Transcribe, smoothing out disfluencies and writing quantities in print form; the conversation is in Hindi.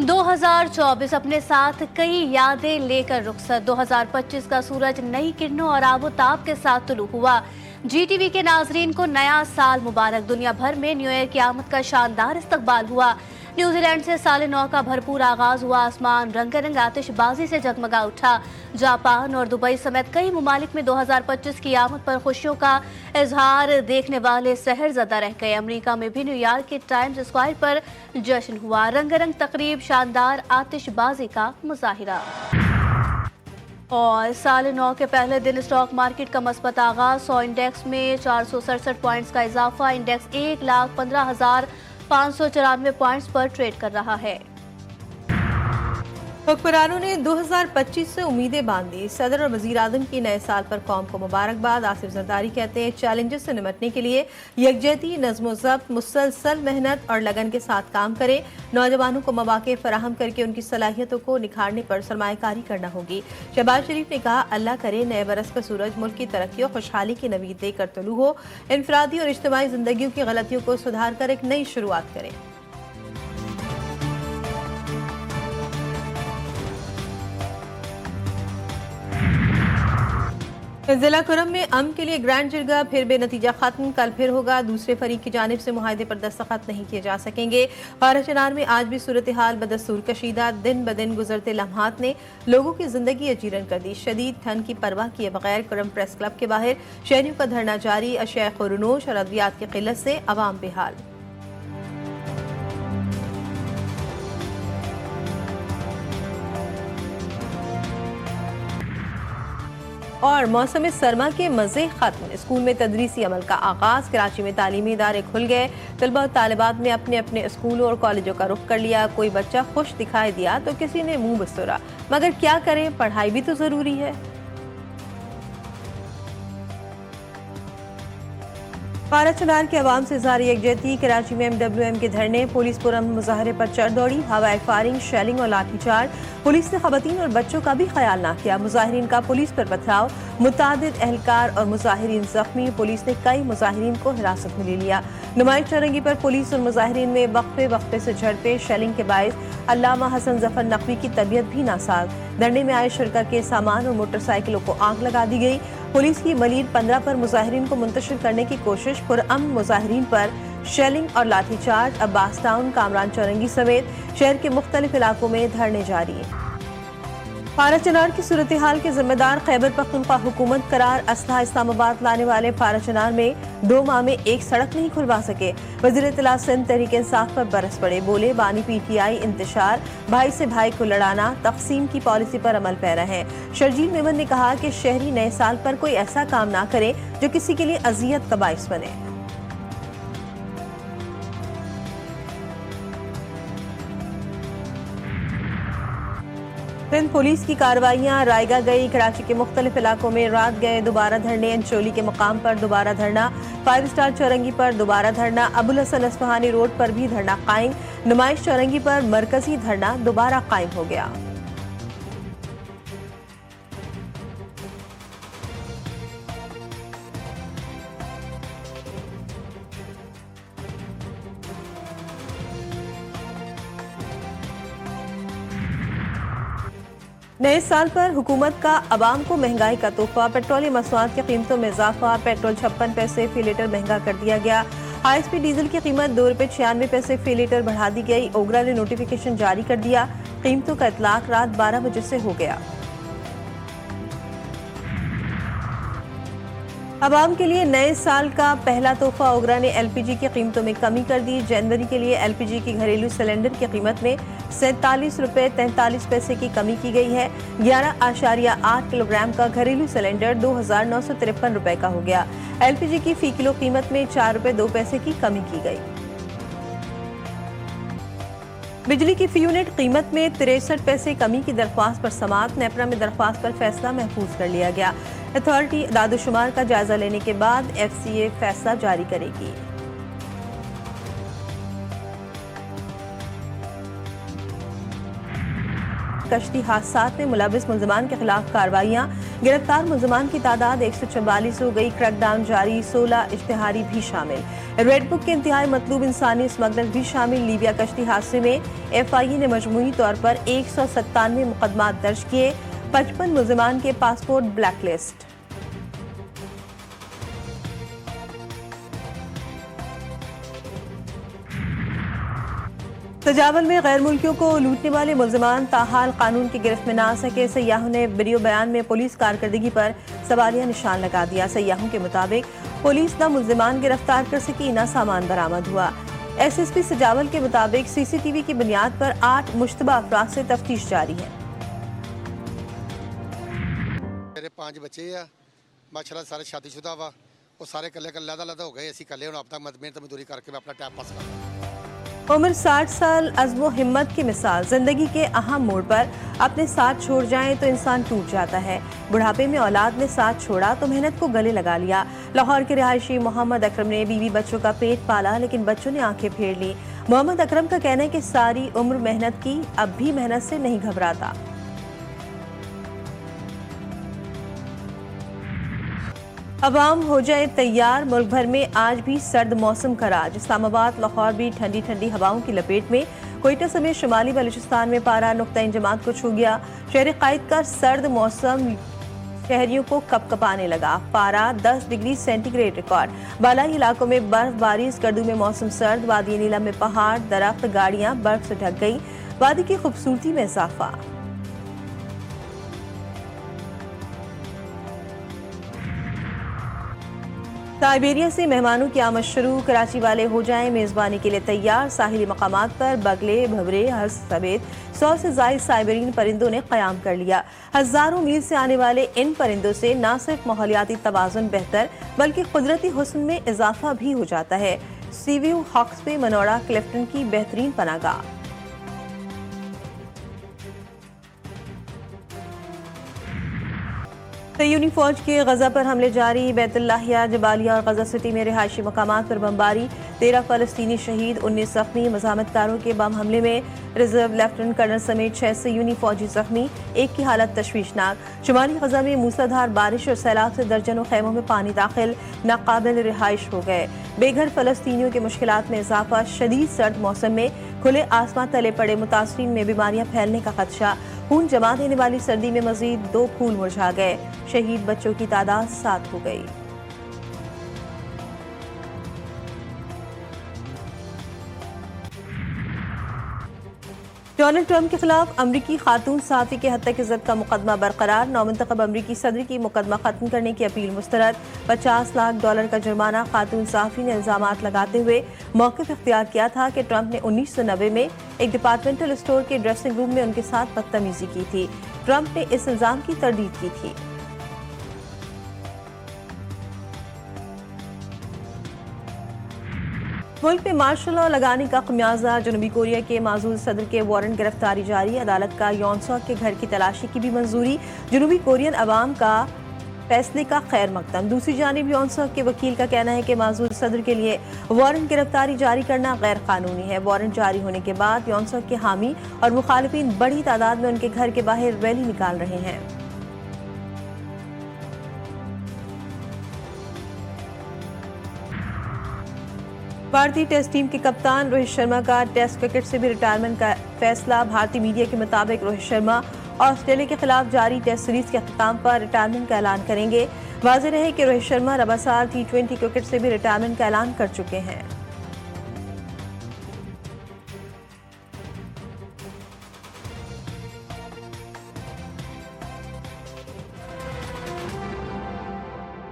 2024 अपने साथ कई यादें लेकर रुखसत। 2025 का सूरज नई किरणों और आबोताब के साथ तुलू हुआ। जीटीवी के नाजरीन को नया साल मुबारक। दुनिया भर में न्यू ईयर की आमद का शानदार इस्तकबाल हुआ। न्यूजीलैंड से साल नौ का भरपूर आगाज हुआ। आसमान रंगारंग आतिशबाजी से जगमगा उठा। जापान और दुबई समेत कई ममालिक में 2025 की आमद पर खुशियों का इजहार देखने वाले सहरजदा रह गए। अमेरिका में भी न्यूयॉर्क के टाइम्स स्क्वायर पर जश्न हुआ। रंगारंग तकरीब, शानदार आतिशबाजी का मुजाहिरा। और साल नौ के पहले दिन स्टॉक मार्केट का मस्बत आगाज। 100 इंडेक्स में 467 पॉइंट्स का इजाफा। इंडेक्स 1,15,594 पॉइंट्स पर ट्रेड कर रहा है। हुक्मरानों ने 2025 से उम्मीदें बांधी। सदर और वजीर आजम की नए साल पर कौम को मुबारकबाद। आसिफ जरदारी कहते हैं चैलेंजेस से निपटने के लिए यकजहती, नज़्म ज़ब्त, मुसलसल मेहनत और लगन के साथ काम करें। नौजवानों को मौके फराहम करके उनकी सलाहियतों को निखारने पर सरमायाकारी करना होगी। शहबाज शरीफ ने कहा अल्लाह करे नए बरस का सूरज मुल्क की तरक्की और खुशहाली की नवीद देकर तुलू हो। इनफरादी और इज्तिमाई जिंदगियों की गलतियों को सुधार कर एक नई शुरुआत करें। जिला कुरम में अमन के लिए ग्रैंड जिरगा फिर बेनतीजा खत्म। कल फिर होगा। दूसरे फरीक की जानिब से मुआहदे पर दस्तखत नहीं किए जा सकेंगे। पाराचनार में आज भी सूरत हाल बदस्तूर कशीदा। दिन ब दिन गुजरते लम्हात ने लोगों की जिंदगी अजीरन कर दी। शदीद ठंड की परवाह किए बगैर कुरम प्रेस क्लब के बाहर शहरियों का धरना जारी। अशया खुरनोश और अद्वियात की किल्लत से अवाम बेहाल। और मौसम सरमा के मजे खत्म। स्कूल में तदरीसी अमल का आगाज। कराची में तालीमी इदारे खुल गए। तलबा और तालिबात ने अपने अपने स्कूलों और कॉलेजों का रुख कर लिया। कोई बच्चा खुश दिखाई दिया तो किसी ने मुंह बस्तोरा, मगर क्या करें, पढ़ाई भी तो जरूरी है। पाराचनार के अवाम से जारी यकजहती। कराची में MWM के धरने, पुलिस पुरम मुजाहरे पर चढ़ दौड़ी। हवाई फायरिंग, शेलिंग और लाठीचार्ज। पुलिस ने खवातीन और बच्चों का भी ख्याल ना किया। मुजाहिरीन का पुलिस पर पथराव, मुतादिद एहलकार और मुजाहिरीन जख्मी। पुलिस ने कई मुजाहिरीन को हिरासत में ले लिया। नुमाइश चौरंगी पर पुलिस और मुजाहिरीन में वक्फे वक्फे से झड़पें। शेलिंग के बायस अल्लामा हसन जफर नकवी की तबीयत भी नासाज। धरने में आए शुरका के सामान और मोटरसाइकिलों को आग लगा दी गई। पुलिस की मलीर 15 पर मुजाहिरीन को मुंतशिर करने की कोशिश। पुरअमन मुजाहिरीन पर शेलिंग और लाठीचार्ज। अब्बास टाउन, कामरान चौरंगी समेत शहर के मुख्तलिफ इलाकों में धरने जारी। पाराचनार की सूरत हाल के जिम्मेदार खैबर पख्तूनख्वा हुकूमत करार। असलहा इस्लामाबाद लाने वाले पाराचनार में 2 माह में एक सड़क नहीं खुलवा सके। वज़ीर इत्तला सिंध तहरीक इंसाफ पर बरस पड़े। बोले बानी PTI इंतशार, भाई से भाई को लड़ाना, तकसीम की पॉलिसी पर अमल पैरा है। शर्जील मेमन ने कहा कि शहरी नए साल पर कोई ऐसा काम ना करे जो किसी के लिए अजियत का बाइस बने। सिंध पुलिस की कार्रवाइयां रायगा गई। कराची के मुख्तलिफ इलाकों में रात गए दोबारा धरने। अंचोली के मकाम पर दोबारा धरना। 5 स्टार चौरंगी पर दोबारा धरना। अबुल हसन अस्फहानी रोड पर भी धरना कायम। नुमाइश चौरंगी पर मरकजी धरना दोबारा कायम हो गया। नए साल पर हुकूमत का अवाम को महंगाई का तोहफा। पेट्रोलियम मसनूआत की कीमतों में इजाफा। पेट्रोल 56 पैसे फी लीटर महंगा कर दिया गया। हाई स्पीड डीजल की कीमत 2 रुपये 96 पैसे फी लीटर बढ़ा दी गई। ओगरा ने नोटिफिकेशन जारी कर दिया। कीमतों का इतलाक रात 12 बजे से हो गया। अवाम के लिए नए साल का पहला तोहफा। ओगरा ने LPG की कीमतों में कमी कर दी। जनवरी के लिए LPG की घरेलू सिलेंडर की कीमत में 47 रुपये 43 पैसे की कमी की गई है। 11.8 किलोग्राम का घरेलू सिलेंडर 2,953 रुपये का हो गया। LPG की फी किलो कीमत में 4 रुपये 2 पैसे की कमी की गई। बिजली की फी यूनिट कीमत में 63 पैसे कमी की दरख्वास्त पर समाअत। नेपरा में दरख्वास्त पर फैसला महफूज कर लिया गया। अथॉरिटी दादोशुमार का जायजा लेने के बाद FCA फैसला जारी करेगी। कश्ती हादसात में मुलविस मुल्ज़िमान के खिलाफ कार्रवाइयां। गिरफ्तार मुलजमान की तादाद 144 हो गई। क्रैकडाउन जारी, 16 इश्तिहारी भी शामिल। रेड बुक के इंतहाई मतलूब इंसानी स्मगलर भी शामिल। लीबिया कश्ती हादसे में FIA ने मजमूई तौर पर 197 मुकदमा दर्ज किए। 55 मुलजमान के पासपोर्ट ब्लैकलिस्ट। तजावल में गैर मुल्कियों को लूटने वाले मुलजमान ताहाल कानून की गिरफ्त में ना आ सके। सयाहों ने वीडियो बयान में पुलिस कारकर्दगी पर सवालिया निशान लगा दिया। सयाहों के मुताबिक पुलिस न मुलजमान गिरफ्तार कर सकी न सामान बरामद हुआ। SSP सजावल के मुताबिक CCTV की बुनियाद पर 8 मुश्तबा अफराद से तफ्तीश जारी है। मेरे 5 बच्चे आ, माशाल्लाह सारे शादीशुदा वा, वो सारे कल्ले अलग-अलग हो गए। ਅਸੀਂ ਕੱਲੇ ਹੁਣ ਆਪਣਾ ਮਿਹਨਤ ਮਜ਼ਦੂਰੀ ਕਰਕੇ मैं अपना टाइम पास कर रहा हूं। उम्र 60 साल अज़्म हिम्मत की मिसाल। जिंदगी के अहम मोड़ पर अपने साथ छोड़ जाएं तो इंसान टूट जाता है। बुढ़ापे में औलाद ने साथ छोड़ा तो मेहनत को गले लगा लिया। लाहौर के रिहायशी मोहम्मद अकरम ने बीवी बच्चों का पेट पाला, लेकिन बच्चों ने आंखें फेर ली। मोहम्मद अकरम का कहना है कि सारी उम्र मेहनत की, अब भी मेहनत से नहीं घबराता। अवाम हो जाए तैयार। मुल्क भर में आज भी सर्द मौसम का राज। इस्लामाबाद लाहौर भी ठंडी ठंडी हवाओं की लपेट में। कोयटा समेत शुमाली बलूचिस्तान में पारा नुक्ता इंजमात को छू गया। शहर कायद का सर्द मौसम शहरियों को कपकपाने लगा। पारा 10 डिग्री सेंटीग्रेड रिकॉर्ड। बालाई इलाकों में बर्फबारी, स्कर्दू में मौसम सर्द। वादी नीला में पहाड़, दरख्त, गाड़ियां बर्फ से ढक गई। वादी की खूबसूरती में इजाफा। साइबेरिया से मेहमानों की आमद शुरू। कराची वाले हो जाएं मेजबानी के लिए तैयार। साहिली मकामात पर बगले, भंवरे, हंस समेत 100 से ज्यादा साइबेरियन परिंदों ने क़याम कर लिया। हजारों मील से आने वाले इन परिंदों से न सिर्फ माहौलियाती तवाज़ुन बेहतर बल्कि कुदरती हुस्न में इजाफा भी हो जाता है। सीव्यू हॉक्स पे मनोरा क्लिफ्टन की बेहतरीन पनाहगाह। सयूनी फौज के गजा पर हमले जारी। बैतुल्लाहिया, जबालिया और गजा सिटी में रिहायशी मकामात पर बमबारी। 13 फलस्तीनी शहीद, 19 जख्मी। मज़ाहमतकारों के बम हमले में रिजर्व लेफ्टिनेंट कर्नल समेत 6 सयूनी फौजी जख्मी, एक की हालत तशवीशनाक। शुमाली गजा में मूसलाधार बारिश और सैलाब से दर्जनों खैमों में पानी दाखिल, नाकाबिल रिहाइश हो गए। बेघर फलस्तीनियों की मुश्किलात में इजाफा। शदीद सर्द मौसम में खुले आसमां तले पड़े मुतासरीन में बीमारियां फैलने का खदशा। खून जमा देने वाली सर्दी में मजीद 2 फूल मुरझा गए। शहीद बच्चों की तादाद 7 हो गई। डोनाल्ड ट्रंप के खिलाफ अमरीकी खातून सहाफ़ी के हत्या की इज़्ज़त का मुकदमा बरकरार। नौमुंतखब अमरीकी सदर की मुकदमा खत्म करने की अपील मुस्तरद। $50 लाख का जुर्माना। खातून सहाफ़ी ने इल्ज़ामात लगाते हुए मौक़िफ़ इख्तियार किया था कि ट्रंप ने 1990 में एक डिपार्टमेंटल स्टोर के ड्रेसिंग रूम में उनके साथ बदतमीजी की थी। ट्रंप ने इस इल्ज़ाम की तरदीद की थी। मुल्क में मार्शल लॉ लगाने का खमियाजा। जनूबी कोरिया के माजूल सदर के वारंट गिरफ्तारी जारी। अदालत का यॉनसॉक के घर की तलाशी की भी मंजूरी। जनूबी कोरियन अवाम का फैसले का खैर मकदम। दूसरी जानिब यॉनसॉक के वकील का कहना है कि माजूल सदर के लिए वारंट गिरफ्तारी जारी करना गैर कानूनी है। वारंट जारी होने के बाद यॉनसॉक के हामी और मुखालिफिन बड़ी तादाद में उनके घर के बाहर रैली निकाल रहे हैं। भारतीय टेस्ट टीम के कप्तान रोहित शर्मा का टेस्ट क्रिकेट से भी रिटायरमेंट का फैसला। भारतीय मीडिया के मुताबिक रोहित शर्मा ऑस्ट्रेलिया के खिलाफ जारी टेस्ट सीरीज के अख्ताम पर रिटायरमेंट का ऐलान करेंगे। वाज़ेह रहे कि रोहित शर्मा रबा साल T20 क्रिकेट से भी रिटायरमेंट का ऐलान कर चुके हैं।